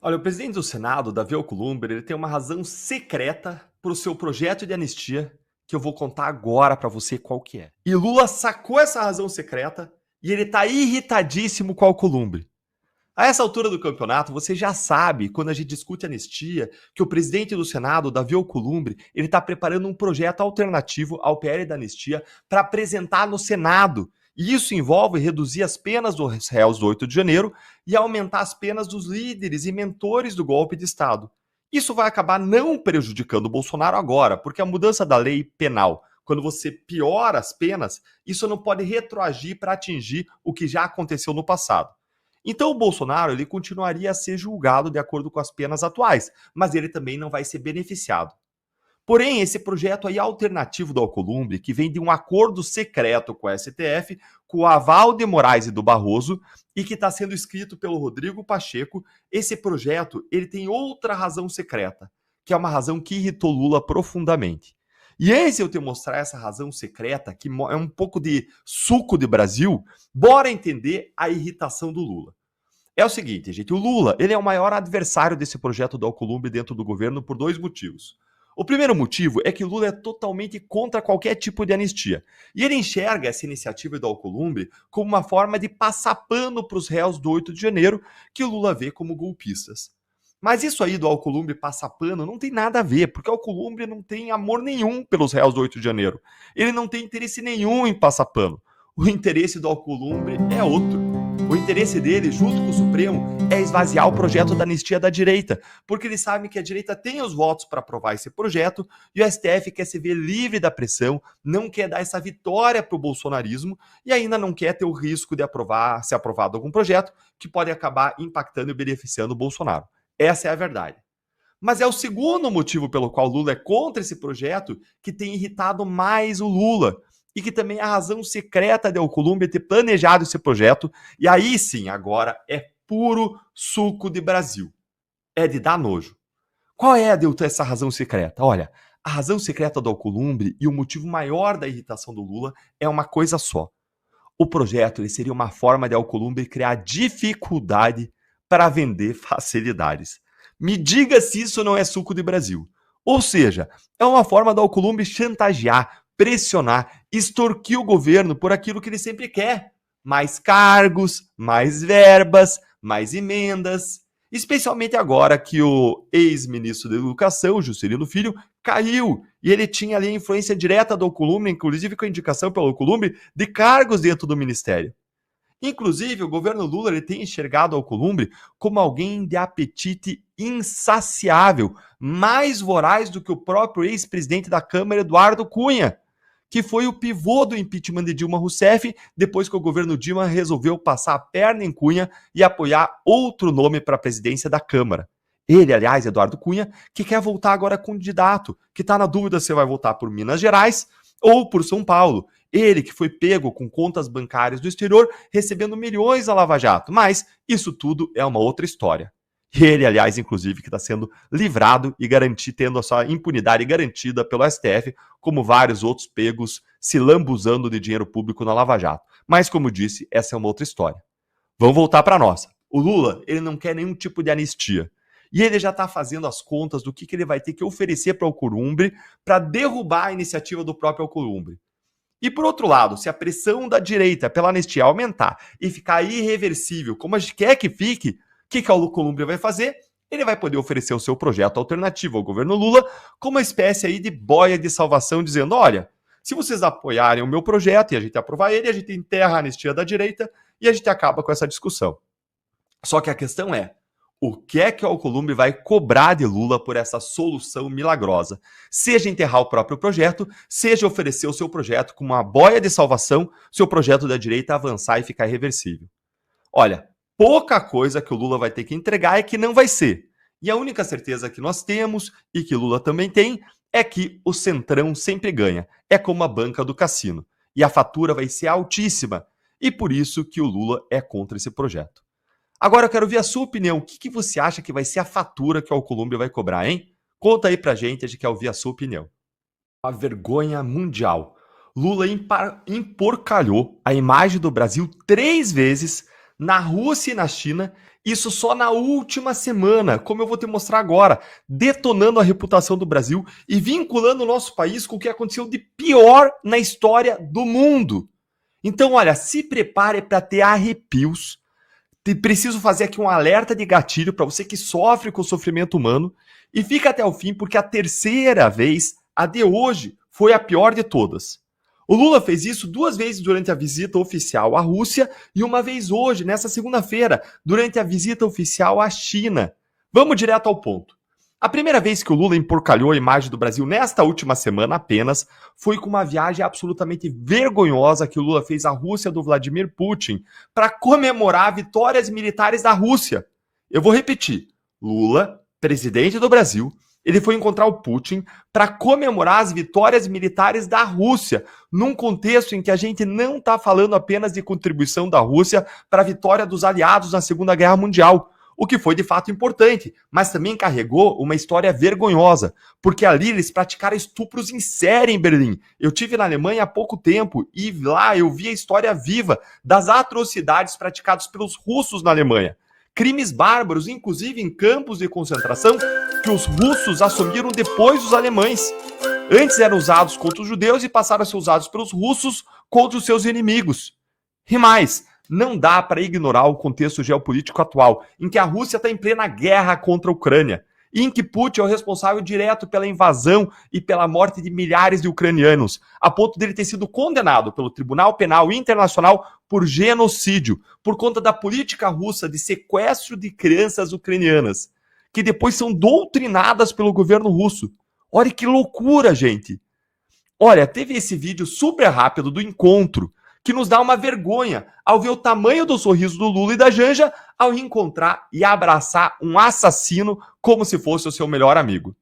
Olha, o presidente do Senado, Davi Alcolumbre, ele tem uma razão secreta para o seu projeto de anistia, que eu vou contar agora para você qual que é. E Lula sacou essa razão secreta e ele tá irritadíssimo com o Alcolumbre. A essa altura do campeonato, você já sabe, quando a gente discute anistia, que o presidente do Senado, Davi Alcolumbre, ele está preparando um projeto alternativo ao PL da anistia para apresentar no Senado. E isso envolve reduzir as penas dos réus do 8 de janeiro e aumentar as penas dos líderes e mentores do golpe de Estado. Isso vai acabar não prejudicando o Bolsonaro agora, porque a mudança da lei penal, quando você piora as penas, isso não pode retroagir para atingir o que já aconteceu no passado. Então o Bolsonaro ele continuaria a ser julgado de acordo com as penas atuais, mas ele também não vai ser beneficiado. Porém, esse projeto aí alternativo do Alcolumbre, que vem de um acordo secreto com o STF, com o aval de Moraes e do Barroso, e que está sendo escrito pelo Rodrigo Pacheco, esse projeto ele tem outra razão secreta, que é uma razão que irritou Lula profundamente. E antes de eu te mostrar essa razão secreta, que é um pouco de suco de Brasil, bora entender a irritação do Lula. É o seguinte, gente, o Lula ele é o maior adversário desse projeto do Alcolumbre dentro do governo por dois motivos. O primeiro motivo é que Lula é totalmente contra qualquer tipo de anistia. E ele enxerga essa iniciativa do Alcolumbre como uma forma de passar pano para os réus do 8 de janeiro, que o Lula vê como golpistas. Mas isso aí do Alcolumbre passar pano não tem nada a ver, porque o Alcolumbre não tem amor nenhum pelos réus do 8 de janeiro. Ele não tem interesse nenhum em passar pano. O interesse do Alcolumbre é outro. O interesse dele, junto com o Supremo, é esvaziar o projeto da anistia da direita, porque eles sabem que a direita tem os votos para aprovar esse projeto e o STF quer se ver livre da pressão, não quer dar essa vitória para o bolsonarismo e ainda não quer ter o risco de ser aprovado algum projeto que pode acabar impactando e beneficiando o Bolsonaro. Essa é a verdade. Mas é o segundo motivo pelo qual Lula é contra esse projeto que tem irritado mais o Lula e que também é a razão secreta de Alcolumbre ter planejado esse projeto, e aí sim, agora é puro suco de Brasil. É de dar nojo. Qual é, Adilton, essa razão secreta? Olha, a razão secreta do Alcolumbre e o motivo maior da irritação do Lula é uma coisa só. O projeto ele seria uma forma de Alcolumbre criar dificuldade para vender facilidades. Me diga se isso não é suco de Brasil. Ou seja, é uma forma da Alcolumbre chantagear, pressionar, extorquir o governo por aquilo que ele sempre quer. Mais cargos, mais verbas, mais emendas. Especialmente agora que o ex-ministro da Educação, Juscelino Filho, caiu. E ele tinha ali a influência direta do Alcolumbre, inclusive com a indicação pelo Alcolumbre, de cargos dentro do ministério. Inclusive, o governo Lula ele tem enxergado o Alcolumbre como alguém de apetite insaciável, mais voraz do que o próprio ex-presidente da Câmara, Eduardo Cunha, que foi o pivô do impeachment de Dilma Rousseff, depois que o governo Dilma resolveu passar a perna em Cunha e apoiar outro nome para a presidência da Câmara. Ele, aliás, Eduardo Cunha, que quer voltar agora candidato, que está na dúvida se vai votar por Minas Gerais ou por São Paulo. Ele que foi pego com contas bancárias do exterior, recebendo milhões a Lava Jato. Mas isso tudo é uma outra história. E ele, aliás, inclusive, que está sendo livrado e tendo a sua impunidade garantida pelo STF, como vários outros pegos se lambuzando de dinheiro público na Lava Jato. Mas, como disse, essa é uma outra história. Vamos voltar para a nossa. O Lula, ele não quer nenhum tipo de anistia. E ele já está fazendo as contas do que ele vai ter que oferecer para o Alcolumbre para derrubar a iniciativa do próprio Alcolumbre. E por outro lado, se a pressão da direita pela anistia aumentar e ficar irreversível, como a gente quer que fique, o que o Alcolumbre vai fazer? Ele vai poder oferecer o seu projeto alternativo ao governo Lula como uma espécie aí de boia de salvação, dizendo, olha, se vocês apoiarem o meu projeto e a gente aprovar ele, a gente enterra a anistia da direita e a gente acaba com essa discussão. Só que a questão é, o que o Alcolumbre vai cobrar de Lula por essa solução milagrosa? Seja enterrar o próprio projeto, seja oferecer o seu projeto como uma boia de salvação, se o projeto da direita avançar e ficar irreversível. Olha, pouca coisa que o Lula vai ter que entregar é que não vai ser. E a única certeza que nós temos, e que Lula também tem, é que o Centrão sempre ganha. É como a banca do cassino. E a fatura vai ser altíssima. E por isso que o Lula é contra esse projeto. Agora eu quero ver a sua opinião. O que você acha que vai ser a fatura que o Alcolumbre vai cobrar, hein? Conta aí pra gente, a gente quer ouvir a sua opinião. A vergonha mundial. Lula emporcalhou a imagem do Brasil 3 vezes na Rússia e na China Isso só na última semana, como eu vou te mostrar agora, detonando a reputação do Brasil e vinculando o nosso país com o que aconteceu de pior na história do mundo. Então, olha, se prepare para ter arrepios. Preciso fazer aqui um alerta de gatilho para você que sofre com o sofrimento humano e fica até o fim, porque a terceira vez, a de hoje, foi a pior de todas. O Lula fez isso 2 vezes durante a visita oficial à Rússia e uma vez hoje, nessa segunda-feira, durante a visita oficial à China. Vamos direto ao ponto. A primeira vez que o Lula emporcalhou a imagem do Brasil nesta última semana apenas foi com uma viagem absolutamente vergonhosa que o Lula fez à Rússia do Vladimir Putin para comemorar vitórias militares da Rússia. Eu vou repetir. Lula, presidente do Brasil, ele foi encontrar o Putin para comemorar as vitórias militares da Rússia, num contexto em que a gente não está falando apenas de contribuição da Rússia para a vitória dos aliados na Segunda Guerra Mundial, o que foi de fato importante, mas também carregou uma história vergonhosa, porque ali eles praticaram estupros em série em Berlim. Eu tive na Alemanha há pouco tempo e lá eu vi a história viva das atrocidades praticadas pelos russos na Alemanha. Crimes bárbaros, inclusive em campos de concentração, que os russos assumiram depois dos alemães. Antes eram usados contra os judeus e passaram a ser usados pelos russos contra os seus inimigos. E mais, não dá para ignorar o contexto geopolítico atual, em que a Rússia está em plena guerra contra a Ucrânia, e em que Putin é o responsável direto pela invasão e pela morte de milhares de ucranianos, a ponto dele ter sido condenado pelo Tribunal Penal Internacional por genocídio, por conta da política russa de sequestro de crianças ucranianas, que depois são doutrinadas pelo governo russo. Olha que loucura, gente! Olha, teve esse vídeo super rápido do encontro, que nos dá uma vergonha ao ver o tamanho do sorriso do Lula e da Janja ao encontrar e abraçar um assassino como se fosse o seu melhor amigo.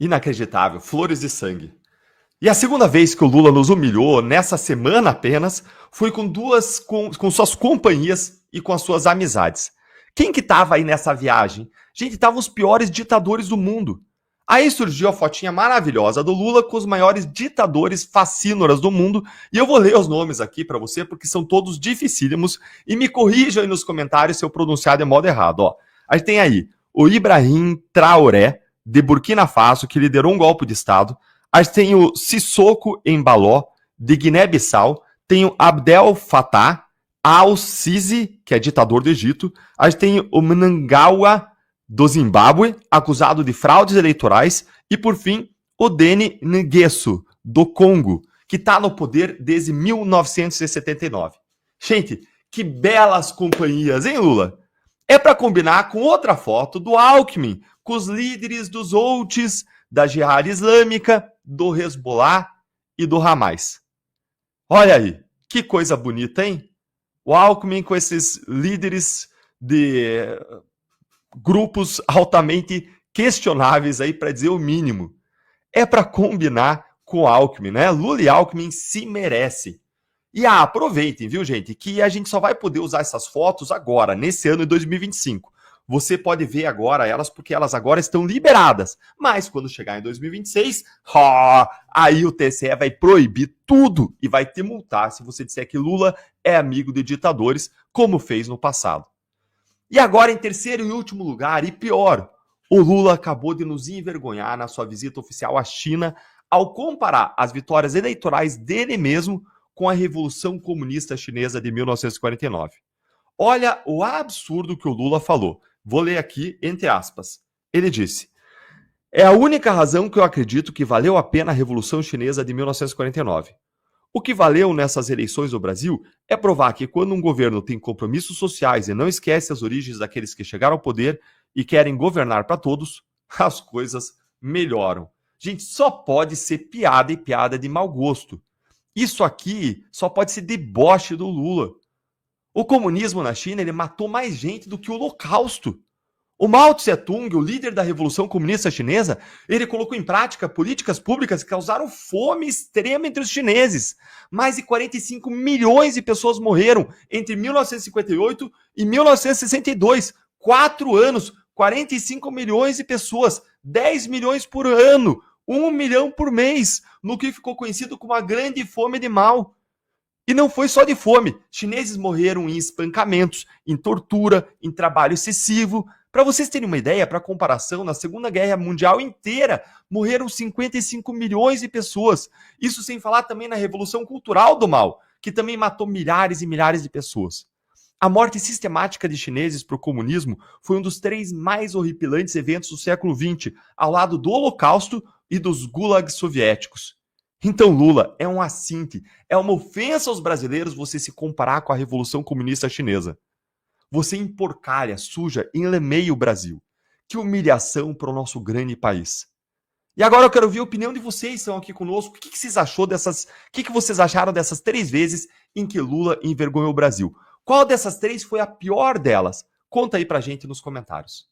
Inacreditável, flores de sangue. E a segunda vez que o Lula nos humilhou, nessa semana apenas, foi com suas companhias e com as suas amizades. Quem que estava aí nessa viagem? Gente, estavam os piores ditadores do mundo. Aí surgiu a fotinha maravilhosa do Lula com os maiores ditadores fascínoras do mundo, e eu vou ler os nomes aqui para você, porque são todos dificílimos, e me corrijam aí nos comentários se eu pronunciar de modo errado. Ó, a gente tem aí o Ibrahim Traoré, de Burkina Faso, que liderou um golpe de Estado. A gente tem o Sissoko Embaló, de Guiné-Bissau. Tem o Abdel Fattah al-Sisi, que é ditador do Egito. A gente tem o Mnangagwa, do Zimbábue, acusado de fraudes eleitorais. E, por fim, o Denis Nguesso, do Congo, que está no poder desde 1979. Gente, que belas companhias, hein, Lula? É para combinar com outra foto do Alckmin, com os líderes dos Houthis, da Jihad Islâmica, do Hezbollah e do Hamas. Olha aí, que coisa bonita, hein? O Alckmin com esses líderes de grupos altamente questionáveis aí, para dizer o mínimo. É para combinar com o Alckmin, né? Lula e Alckmin se merecem. E aproveitem, viu, gente, que a gente só vai poder usar essas fotos agora, nesse ano de 2025. Você pode ver agora elas, porque elas agora estão liberadas. Mas quando chegar em 2026, aí o TSE vai proibir tudo e vai te multar se você disser que Lula é amigo de ditadores, como fez no passado. E agora, em terceiro e último lugar, e pior, o Lula acabou de nos envergonhar na sua visita oficial à China ao comparar as vitórias eleitorais dele mesmo com a Revolução Comunista Chinesa de 1949. Olha o absurdo que o Lula falou. Vou ler aqui, entre aspas. Ele disse: é a única razão que eu acredito que valeu a pena a Revolução Chinesa de 1949. O que valeu nessas eleições do Brasil é provar que quando um governo tem compromissos sociais e não esquece as origens daqueles que chegaram ao poder e querem governar para todos, as coisas melhoram. Gente, só pode ser piada e piada de mau gosto. Isso aqui só pode ser deboche do Lula. O comunismo na China, ele matou mais gente do que o Holocausto. O Mao Tse-tung, o líder da Revolução Comunista Chinesa, ele colocou em prática políticas públicas que causaram fome extrema entre os chineses. Mais de 45 milhões de pessoas morreram entre 1958 e 1962. 4 anos, 45 milhões de pessoas, 10 milhões por ano, 1 milhão por mês, no que ficou conhecido como a Grande Fome de Mao. E não foi só de fome. Chineses morreram em espancamentos, em tortura, em trabalho excessivo. Para vocês terem uma ideia, para comparação, na Segunda Guerra Mundial inteira morreram 55 milhões de pessoas. Isso sem falar também na Revolução Cultural do Mao, que também matou milhares e milhares de pessoas. A morte sistemática de chineses para o comunismo foi um dos 3 mais horripilantes eventos do século XX, ao lado do Holocausto e dos gulags soviéticos. Então Lula é um assinte, é uma ofensa aos brasileiros você se comparar com a Revolução Comunista Chinesa. Você emporcalha, suja, enlemeia o Brasil. Que humilhação para o nosso grande país. E agora eu quero ouvir a opinião de vocês que estão aqui conosco. O que vocês achou dessas. O que vocês acharam dessas 3 vezes em que Lula envergonhou o Brasil? Qual dessas 3 foi a pior delas? Conta aí pra gente nos comentários.